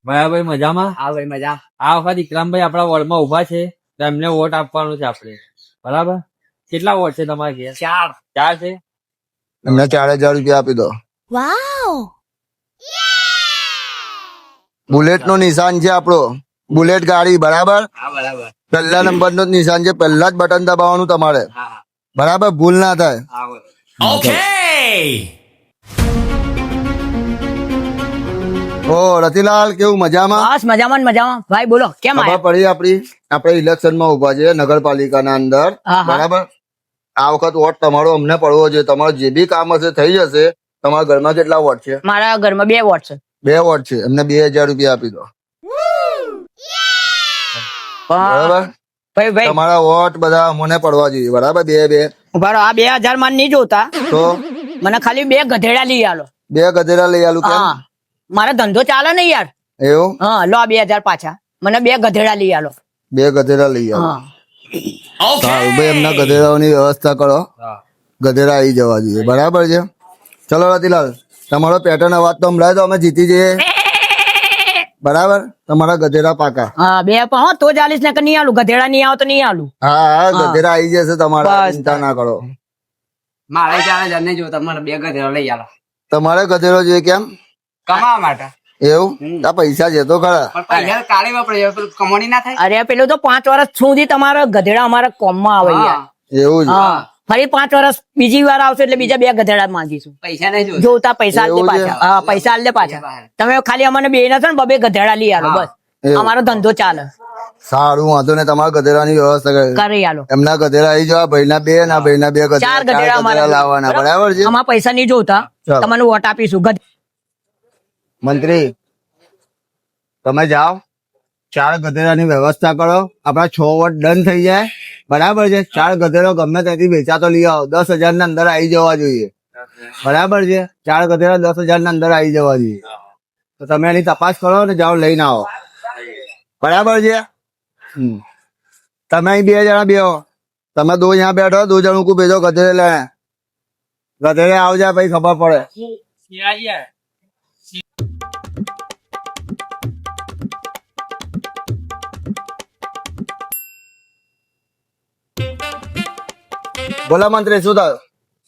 બરાબર મજામાં. હા ભાઈ મજા. આ વખત ઇકરામભાઈ આપણા વોર્ડમાં ઉભા છે તો એમને વોટ આપવાનો છે આપણે. બરાબર. કેટલા વોટ છે તમારા ઘેર? 4. 4 છે. એમને 4000 રૂપિયા આપી દો. બુલેટ નું નિશાન છે આપણો, બુલેટ ગાડી. બરાબર, હા બરાબર. પહેલા નંબર નું નિશાન છે, પહેલા જ બટન દબાવવાનું તમારે. હા બરાબર, ભૂલ ના થાય. હા બરાબર. ઓ રતિલાલ, કેવું મજામાં? બસ મજામાં ને મજામાં. ભાઈ બોલો કેમ ખબર આયા? પડી આપણે ઇલેક્શન માં ઉભા છે નગરપાલિકાના અંદર. હા, હા. બરાબર, આ વખત વોટ તમારો અમને પડવો છે. તમારો જે બી કામ હશે થઈ જશે. તમારા ઘરમાં કેટલા વોટ છે? મારા ઘરમાં 2 વોટ છે. 2 વોટ છે, એમને 2000 રૂપિયા આપી દો. બરાબર, ભાઈ ભાઈ તમારા વોટ બધા મને પડવા જોઈએ. બરાબર, 2 ઉભા રહો. આ 2000 માં નહીં જોતા, તો મને ખાલી 2 ગધેડા લઈ આલો. 2 ગધેડા લઈ આલું. કેમ? હા, મારો ધંધો ચાલે ને યાર. એવું? હા, લો આ 2000 પાછા. મને 2 ગધેડા લઈ આલો. 2 ગધેડા લઈ આલો. હા, સારું ભાઈ, એમના ગધેડાઓની વ્યવસ્થા કરો. હા. ગધેડા આવી જવા જોઈએ. બરાબર છે. ચલો રતિલાલ, તમારો પેટર્ન અવાજ તો સંભળાય તો અમે જીતી જઈએ. બરાબર, તમારા ગધેડા પાકા. હા 2 પણ હો તો 40 ને નહીં આલું. ગધેડા નહીં આવો તો નહીં આલું. હા હા, ગધેડા આવી જશે તમારા, બસ. ચિંતા ના કરો. મારે 4000 નહીં જોતા, મને 2 ગધેડા લઈ આલો તમારે ગધેડો જોઈએ. કેમ? કમાવા માટે. એવું? આ પૈસા છે તો ખરા. પણ પૈસા કાલે વાપરે, પેલું કમાણી ના થાય. અરે પેલું તો 5 વર્ષ સુધી તમારા ગધેડા અમારા કોમમાં આવે યાર. હા, એવું છે? હા, ફરી 5 વર્ષ બીજી વાર આવશે એટલે બીજા 2 ગધેડા માંગીશું. પૈસા નહીં જોતા. જોતા પૈસા આલ દે એવું છે? પાછા. હા, પૈસા આલ દે પાછા. તમે ખાલી અમને 2 ના છો ને 2 ગધેડા લઈ આલો. બસ એવું. અમારો ધંધો ચાલે. સારું, વાંધો ને. તમારા ગધેડાની વ્યવસ્થા કરી. કરી આલો. એમના ગધેડા આવી જવા, ભાઈના 2 ના ભાઈના 2 4 ગધેડા. ગધેડા અમારા લાવવાના. બરાબર છે. આમાં પૈસા નહીં જોતા. ચાલો. તમને વોટ આપીશું. મંત્રી, તમે જાઓ, 4 ગધેડાની વ્યવસ્થા કરો. આપડા 6 વોટ ડન થઈ જાય. બરાબર છે. 4 ગધેડો ગમે ત્યાંથી વેચા તો લઈ આવો. 10,000 ના અંદર આવી જવા જોઈએ. બરાબર છે. 4 ગધેડા 10,000 ના અંદર આવી જવા જોઈએ. તો તમે એની તપાસ કરો ને જાઓ લઈને આવો. બરાબર છે. તમે અહીં 2 જણા બેહો. તમે 2 यहाँ बैठो, 2 जनों को भेजो गधेड़े लेने. गधेड़े आओ जाए भाई, खबर पड़े. બોલા મંત્રી, શું થયું?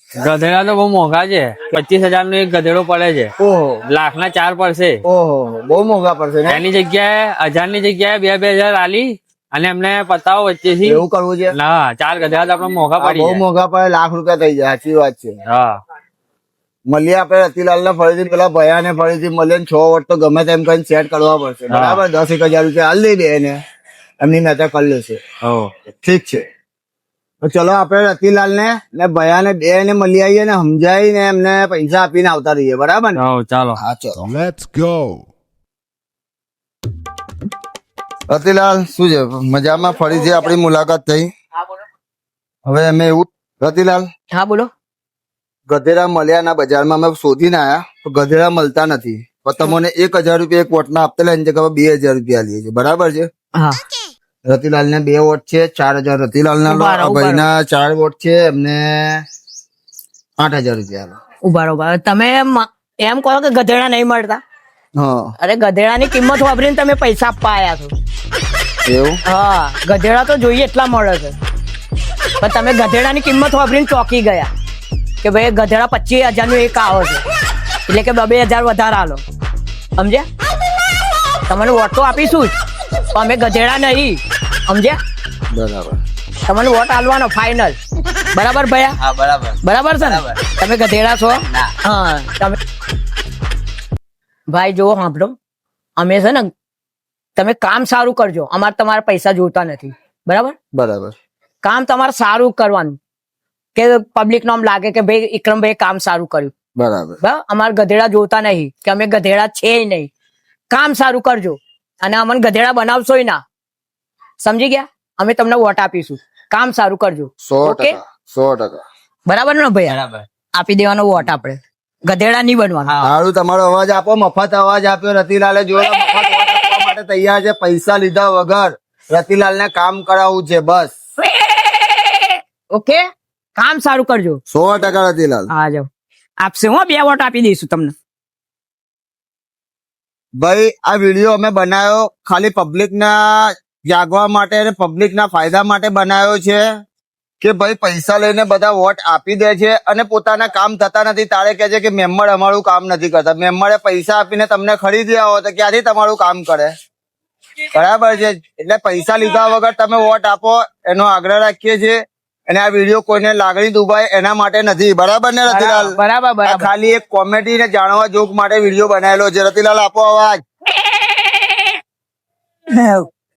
ગધેડા તો બહુ મોંઘા છે. 25,000 નો એક ગધેડો પડે છે. ઓહો, લાખના 4 પડશે. ઓહો, બહુ મોંઘા પડશે ને. એની જગ્યાએ 1000 ની જગ્યાએ 2,000 આલી અને એમને પતાવો વચ્ચેથી. એવું કરવું છે? ના, 4 ગધેડા તો આપણે મોંઘા આ પડી બહુ જાય. મોંઘા પડે, લાખ રૂપિયા થઈ જાય. સાચી વાત છે. હા. મળીએ આપણે રતિલાલ ને ફરીથી, પેલા ભયા ને ફરીથી મળીએ. 6 વોટ તો ગમે તેમ કરીને સેટ કરવા પડશે. હા. બરાબર, 10,000 રૂપિયા હાલ દઈ દે ને, એમની નજર કરી લેશે. હો. ઠીક છે. તો ચલો આપણે રતિલાલ ને ભયા ને 2 ને મળી આવીએ ને સમજાવીને એમને પૈસા આપીને આવતા રહીએ. બરાબર ને? હો, ચાલો. હા, ચલો. Let's go. રતિલાલ, શું છે? મજામાં? ફરીથી આપણી મુલાકાત થઈ. હવે અમે એવું, રતિલાલ, હા બોલો. ગધેડા મળ્યા ના બજારમાં અમે શોધીને આયા, તો ગધેડા મળતા નથી. પણ તમને 1,000 રૂપિયા એક વોટના આપતા એની જગ્યાએ 2,000 રૂપિયા લઈએ છે. બરાબર છે. હા, રતિલાલ ને 2 વોટ છે, 4,000 રતિલાલ ના લો. ઉભા રહો, ભાઈ ના 4 વોટ છે, એમને 8,000 રૂપિયા લો. ઉભા રહો. તમે એમ કહો કે ગધેડા નહીં મળતા. હા, અરે ગધેડાની કિંમત વાપરીને તમે પૈસા આપવા આયા છો. એવું? હા, ગધેડા તો જોઈએ એટલા મળે છે, પણ તમે ગધેડાની કિંમત વાપરીને ચોકી ગયા કે ભાઈ ગધેડા 25,000 નું એક આવે છે એટલે કે 2,000 વધારે આલો. સમજ્યા? તમને વોટ તો આપીશું જ, પણ અમે ગધેડા નહીં. સમજ્યા? બરાબર. તમને વોટ આલવાનો ફાઇનલ. બરાબર ભૈયા? હા બરાબર. બરાબર છે ને? તમે ગધેડા છો? ના. હા, તમે ભાઈ જુઓ, સાંભળો, અમે છે ને, તમે કામ સારું કરજો. અમારે તમારા પૈસા જોતા નથી. બરાબર? બરાબર. કામ તમારે સારું કરવાનું કે પબ્લિક નો આમ લાગે કે ભાઈ વિક્રમભાઈ કામ સારું કર્યું. બરાબર. બરાબર? અમારે ગધેડા જોતા નહીં કે અમે ગધેડા છે નહીં. કામ સારું કરજો અને અમને ગધેડા બનાવશો ના. સમજી ગયા? અમે તમને વોટ આપીશું. કામ સારું કરજો. 100%. 100%. બરાબર ને ભાઈ? બરાબર. આપી દેવાનો વોટ આપણે. ગધેડા નહીં બનવાનો. સારું, તમારો અવાજ આપો. મફત અવાજ આપ્યો. રતિલાલે જોડે મફત વોટ આપવા માટે તૈયાર છે. પૈસા લીધા વગર રતિલાલ ને કામ કરાવવું છે. બસ ઓકે, કામ સારું કરજો. 100% રતિલાલ. હા જાઓ, આપશે હું 2 વોટ આપી દઈશું તમને. ભાઈ આ વિડીયો અમે બનાવ્યો ખાલી પબ્લિક ના જાગવા માટે અને પબ્લિક ના ફાયદા માટે બનાવ્યો છે કે ભાઈ પૈસા લઈને બધા વોટ આપી દે છે અને પોતાના કામ થતા નથી. તારે કહે છે કે મેમ્બર અમારું કામ નથી કરતા. મેમ્બરે પૈસા આપીને તમને ખરીદ્યા હોય તો ક્યાંથી તમારું કામ કરે? બરાબર છે. એટલે પૈસા લીધા વગર તમે વોટ આપો એનો આગ્રહ રાખીએ છીએ. અને આ વિડીયો કોઈને લાગણી દુભાય એના માટે નથી. બરાબર ને રતિલાલ? બરાબર આ બરાબર. ખાલી એક કોમેડી ને જાણવા જોક માટે વિડીયો બનાવેલો છે. રતિલાલ આપો અવાજ.